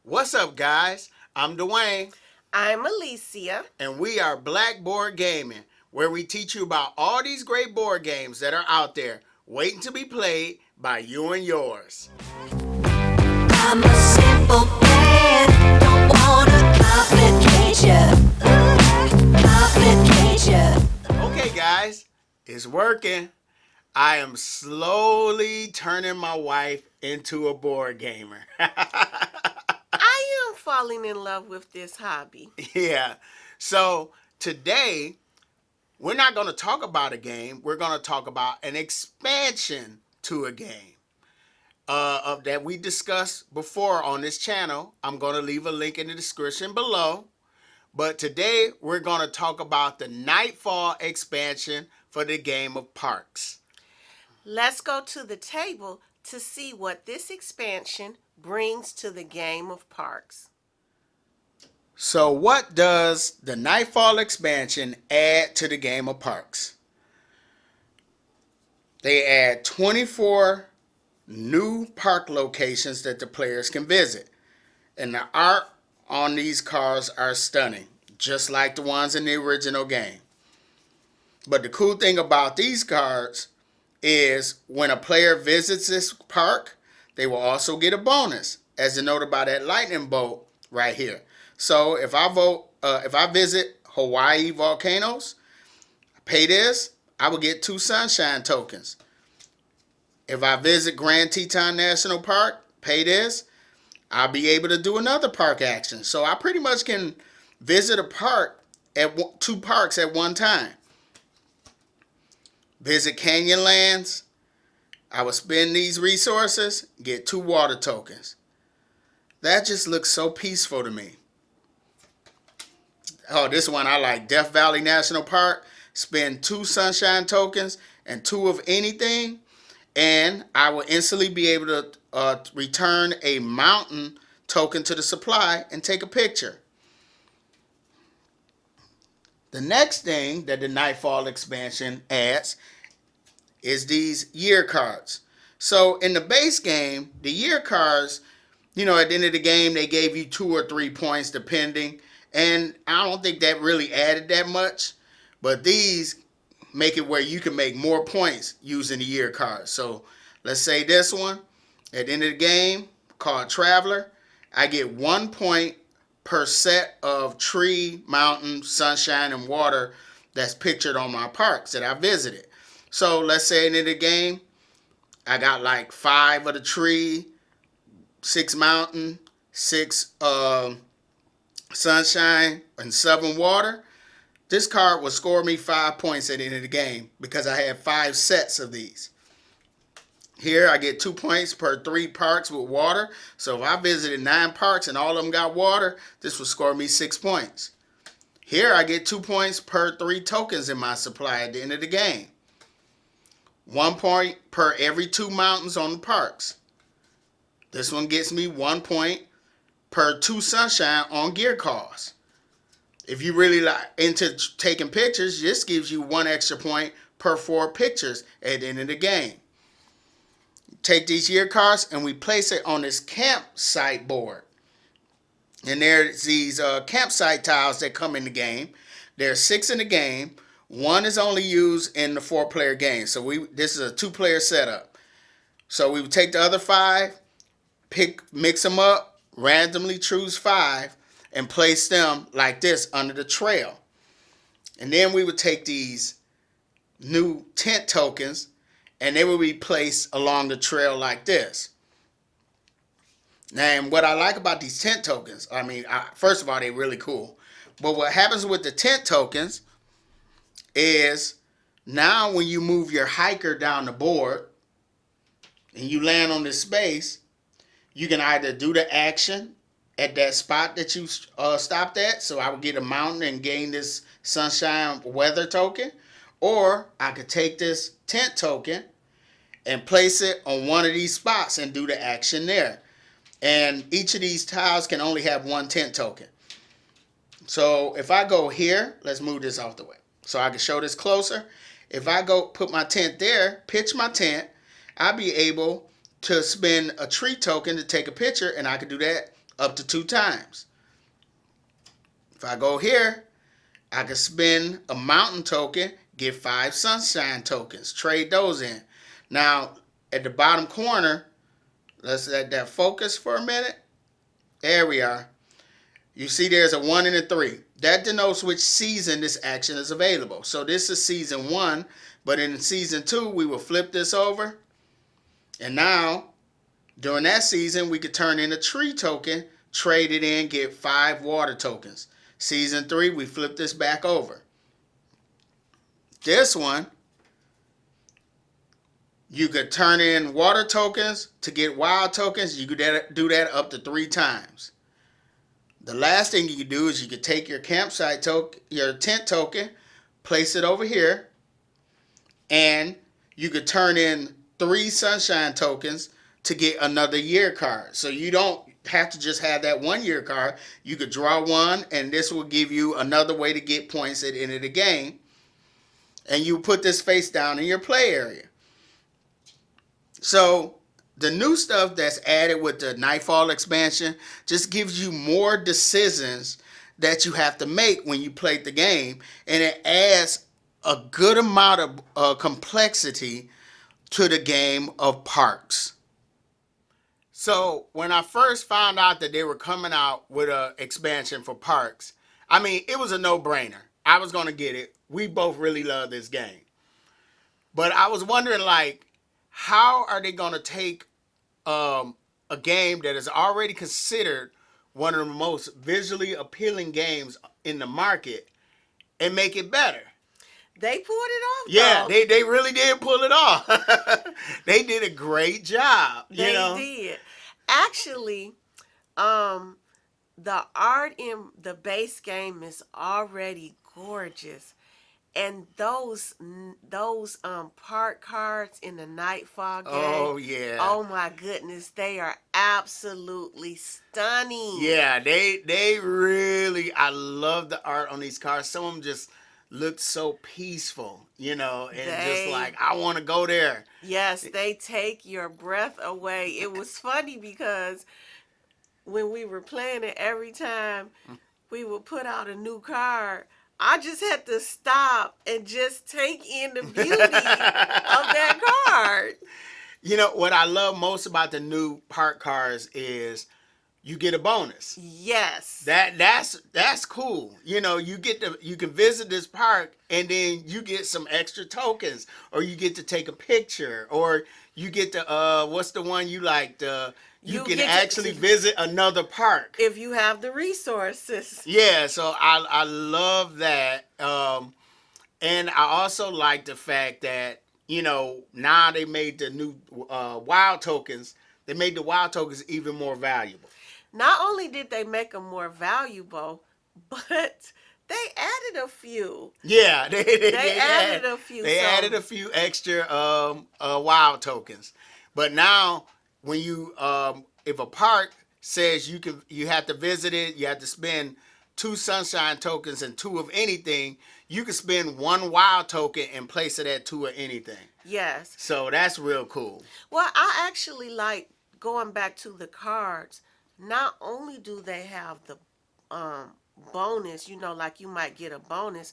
What's up, guys? I'm Dwayne, I'm Alicia. and we are Blackboard Gaming, where we teach you about all these great board games that are out there waiting to be played by you and yours. I'm a simple man, don't wanna complicate ya, complicate ya. Okay, guys, it's working. I am slowly turning my wife into a board gamer. I am falling in love with this hobby. Yeah. So today, we're not going to talk about a game. We're going to talk about an expansion to a game. Of that we discussed before on this channel. I'm going to leave a link in the description below. But today we're going to talk about the Nightfall expansion for the game of Parks. Let's go to the table to see what this expansion brings to the game of Parks. So what does the Nightfall expansion add to the game of Parks? They add 24 new park locations that the players can visit. And the art on these cars are stunning, just like the ones in the original game. But the cool thing about these cards is when a player visits this park, they will also get a bonus, as denoted by that lightning bolt right here. So if I visit Hawaii volcanoes, pay this, I will get 2 sunshine tokens. If I visit Grand Teton National Park, pay this, I'll be able to do another park action. So I pretty much can visit a park at 2 parks at one time. Visit Canyonlands. I will spend these resources, get 2 water tokens. That just looks so peaceful to me. Oh, this one I like. Death Valley National Park. Spend 2 sunshine tokens and 2 of anything, and I will instantly be able to return a mountain token to the supply and take a picture. The next thing that the Nightfall expansion adds is these year cards. So in the base game, the year cards, at the end of the game, they gave you 2 or 3 points depending. And I don't think that really added that much. But these make it where you can make more points using the year cards. So let's say this one, at the end of the game, called Traveler, I get 1 point per set of tree, mountain, sunshine, and water that's pictured on my parks that I visited. So let's say at the end of the game, I got like 5 of the tree, 6 mountain, 6 sunshine, and 7 water. This card will score me 5 points at the end of the game because I have 5 sets of these. Here I get 2 points per 3 parks with water. So if I visited 9 parks and all of them got water, this will score me 6 points. Here I get 2 points per 3 tokens in my supply at the end of the game. 1 point per every 2 mountains on the parks. This one gets me 1 point per 2 sunshine on gear costs. If you really like into taking pictures, this gives you 1 extra point per 4 pictures at the end of the game. Take these year cards and we place it on this campsite board. And there's these campsite tiles that come in the game. There's 6 in the game. 1 is only used in the 4-player game. So this is a 2-player setup. So we would take the other 5, mix them up, randomly choose 5, and place them like this under the trail. And then we would take these new tent tokens and they will be placed along the trail like this. Now, what I like about these tent tokens, first of all, they're really cool. But what happens with the tent tokens is now when you move your hiker down the board and you land on this space, you can either do the action at that spot that you stopped at. So I would get a mountain and gain this sunshine weather token. Or I could take this tent token and place it on one of these spots and do the action there. And each of these tiles can only have 1 tent token. So if I go here, let's move this off the way so I can show this closer. If I go put my tent there, pitch my tent, I'll be able to spend a tree token to take a picture, and I could do that up to 2 times. If I go here, I can spend a mountain token, get 5 sunshine tokens, trade those in. Now, at the bottom corner, let's let that focus for a minute. There we are. You see there's a 1 and a 3. That denotes which season this action is available. So this is season 1, but in season 2, we will flip this over. And now, during that season, we could turn in a tree token, trade it in, get 5 water tokens. Season 3, we flip this back over. This one, you could turn in water tokens to get wild tokens. You could do that up to 3 times. The last thing you could do is you could take your campsite token, your tent token, place it over here, and you could turn in 3 sunshine tokens to get another year card. So you don't have to just have that 1 year card. You could draw one, and this will give you another way to get points at the end of the game. And you put this face down in your play area. So the new stuff that's added with the Nightfall expansion just gives you more decisions that you have to make when you play the game, and it adds a good amount of complexity to the game of parks. So when I first found out that they were coming out with an expansion for parks, I mean, it was a no-brainer. I was going to get it. We both really love this game. But I was wondering, like, how are they going to take a game that is already considered one of the most visually appealing games in the market and make it better? They pulled it off. Yeah, though. they really did pull it off. They did a great job. They did. Actually, the art in the base game is already gorgeous. And those park cards in the Nightfall game. Oh, yeah. Oh my goodness, they are absolutely stunning. Yeah, they really, I love the art on these cards. Some of them just look so peaceful, and just like, I want to go there. Yes, they take your breath away. It was funny because when we were playing it, every time we would put out a new card, I just had to stop and just take in the beauty of that card. What I love most about the new park cards is you get a bonus. Yes. That's cool. You can visit this park and then you get some extra tokens, or you get to take a picture, or you get to what's the one you like? You can actually visit another park if you have the resources. Yeah, so I love that. And I also like the fact that, now they made the new wild tokens. They made the wild tokens even more valuable. Not only did they make them more valuable, but they added a few. Yeah, they added a few. They added a few extra wild tokens. But now, when you if a park says you have to visit it, you have to spend 2 sunshine tokens and 2 of anything, you can spend 1 wild token and place it at 2 of anything. Yes. So that's real cool. Well, I actually like going back to the cards. Not only do they have the bonus, like you might get a bonus,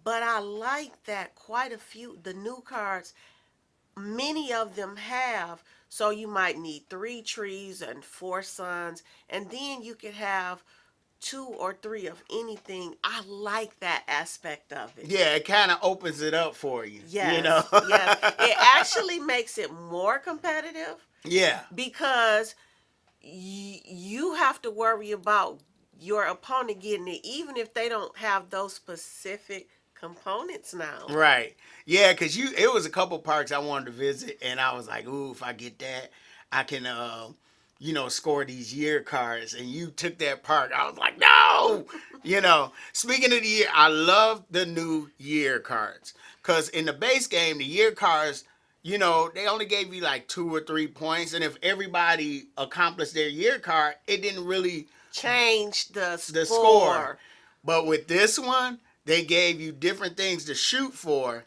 but I like that quite a few, the new cards, many of them have. So you might need 3 trees and 4 suns, and then you could have 2 or 3 of anything. I like that aspect of it. Yeah, it kind of opens it up for you. Yes, yes. It actually makes it more competitive. Yeah. Because you have to worry about your opponent getting it, even if they don't have those specific components now. Right. Yeah, because it was a couple parks I wanted to visit, and I was like, ooh, if I get that, I can, score these year cards. And you took that park. I was like, no! Speaking of the year, I love the new year cards. Because in the base game, the year cards, they only gave you like 2 or 3 points. And if everybody accomplished their year card, it didn't really change the score. But with this one, they gave you different things to shoot for,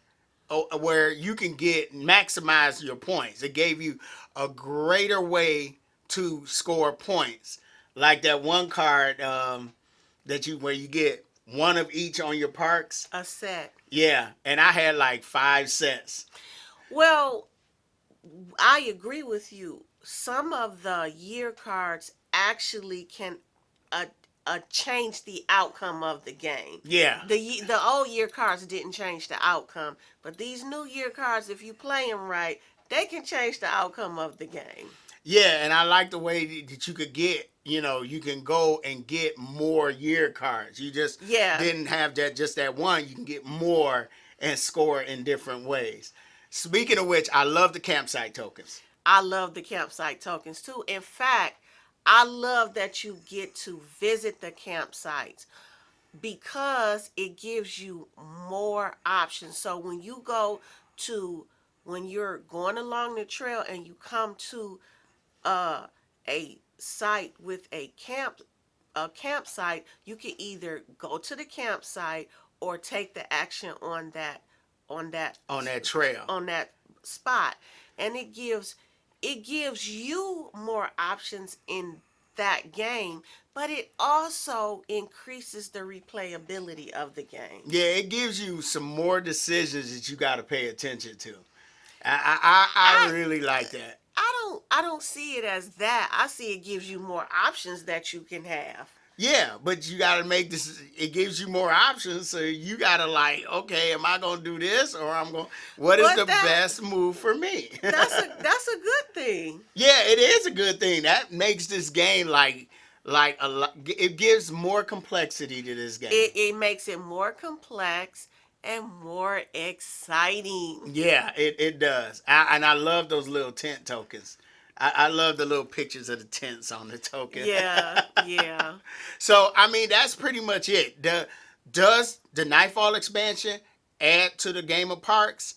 where you can maximize your points. It gave you a greater way to score points. Like that one card where you get one of each on your parks. A set. Yeah, and I had like 5 sets. Well, I agree with you. Some of the year cards actually can uh, change the outcome of the game. Yeah. The old year cards didn't change the outcome, but these new year cards, if you play them right, they can change the outcome of the game. Yeah, and I like the way that you could get, you can go and get more year cards. You just didn't have just that one. You can get more and score in different ways. Speaking of which, I love the campsite tokens. I love the campsite tokens too. In fact, I love that you get to visit the campsites because it gives you more options. So when you're going along the trail and you come to a site with a campsite, you can either go to the campsite or take the action on that trail, on that spot, and it gives you more options in that game, but it also increases the replayability of the game. Yeah, it gives you some more decisions that you got to pay attention to. I really like that. I don't see it as that. I see it gives you more options that you can have. Yeah, but you got to make this. It gives you more options, so you got to okay, am I gonna do this or what is the best move for me? That's a good thing. Yeah, it is a good thing. That makes this game like a lot. It gives more complexity to this game. It makes it more complex and more exciting. Yeah, it does. And I love those little tent tokens. I love the little pictures of the tents on the token. Yeah, yeah. So, I mean, that's pretty much it. Does the Nightfall expansion add to the game of parks?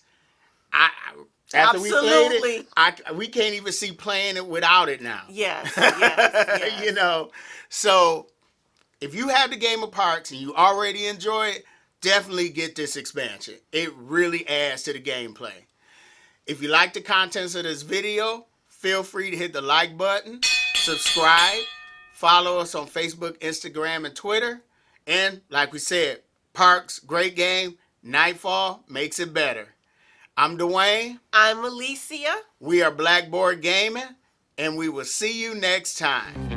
After Absolutely. we played it, we can't even see playing it without it now. Yes, yes. So if you have the game of parks and you already enjoy it, definitely get this expansion. It really adds to the gameplay. If you like the contents of this video, feel free to hit the like button, subscribe, follow us on Facebook, Instagram, and Twitter. And like we said, Parks, great game. Nightfall makes it better. I'm Dwayne. I'm Alicia. We are Blackboard Gaming, and we will see you next time.